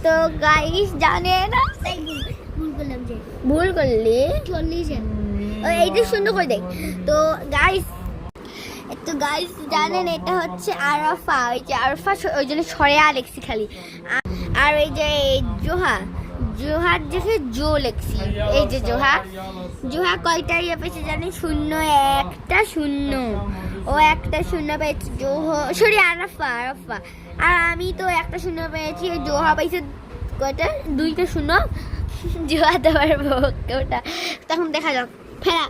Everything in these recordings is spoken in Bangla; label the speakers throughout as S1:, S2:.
S1: তো গাইস জানে না ভুল করলে 40 এইটা সুন্দর করে দেখ। তো গাইস জানেন এটা হচ্ছে আরাফা, ওই যে আরাফা ওই জন্য সরেয়া লেখছি খালি। আর ওই যে জোহার দেখে জো লেখছি, এই যে জোহা কয়টা ইয়ে পেয়েছে জানি? 0 একটা 0, ও একটা 0 পেয়েছে। সরি আরাফা। আর আমি তো একটা 0 পেয়েছি, জোহা পেয়েছে কয়টা? 2টা 0। জোহা তো পারবো ওটা, তখন দেখা যাক। ফেরা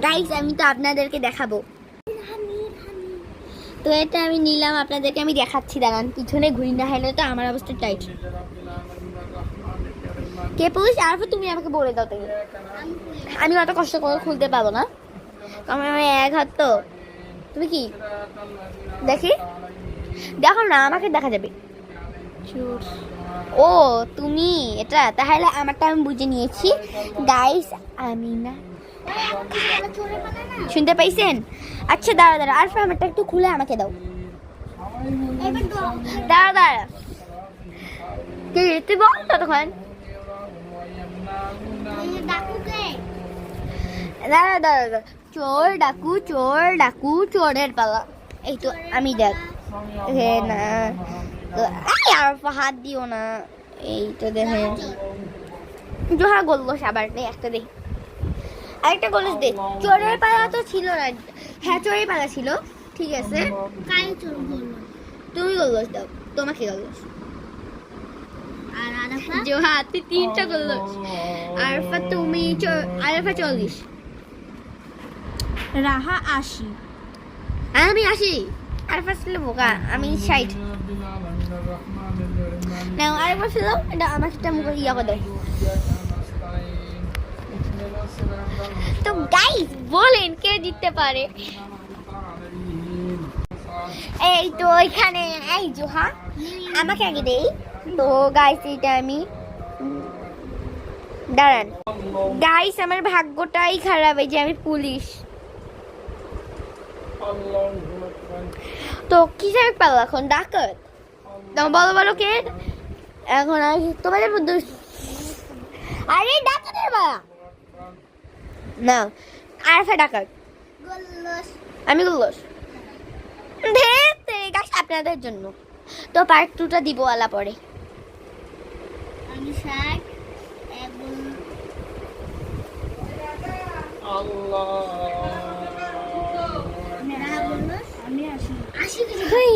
S1: গাইস আমি তো আপনাদেরকে দেখাবো। তো এটা আমি নিলাম, আপনাদেরকে আমি দেখাচ্ছি, দাঁড়ান পিছনে ঘুরি না, হলে তো আমার অবস্থা টাইট। কে পুলিশ? আর তুমি আমাকে বলে দাও তাই, আমি অত কষ্ট করে খুলতে পারবো না, কারণ আমি এক হাত তো। তুমি কি দেখি দেখো না, আমাকে দেখা যাবে। ও তুমি এটা, তাহলে আমারটা আমি বুঝে নিয়েছি গাইস। আমি না, শুনতে পাইছেন? আচ্ছা দাঁড়া আর আমারটা একটু খুলে আমাকে দাও। দাঁড়া কি তুই বল ততক্ষণ। দাঁড়া চোর ডাকু চোরের পালা। এই তো আমি দেখ না, আর হাত দিও না। এই তো দেখেন জোহা গোল্লস আবার নেই, একটা দেখ আরেকটা গোলস দে। চোরের পালা তো ছিল না, হ্যাঁ চোরের পালা ছিল, ঠিক আছে। তুমি গোলস দাও, তোমাকে গোলস। জোহা তুই 3টা গোলস। আরফা তুমি আরফা 40,
S2: রাহা 80,
S1: আমি 80। আরফা ছিল বোকা, আমি 60। না আরেকবার ছিল, এটা আমাকে একটা মুখে ইয়া করে দাও। তো গাইস বলেন কে জিততে পারে? এই তো এখানে এই জোহা আমাকে আগে দেই। তো গাইস এটা আমি দাঁড়ান গাইস, আমার ভাগ্যটাই খারাপ, এই যে আমি পুলিশ। তো কি যাবে পারলো এখন? ডাকাত। বলো কে এখন? তোমাদের আরে ডাকাতের পালা না, আরফা ডাকাত, আমি গোল্লস। গাইস আপনাদের জন্য তো পার্ট 2টা দিব আলা পরে।
S2: আমি 60,
S3: আল্লাহ
S2: আমি 80।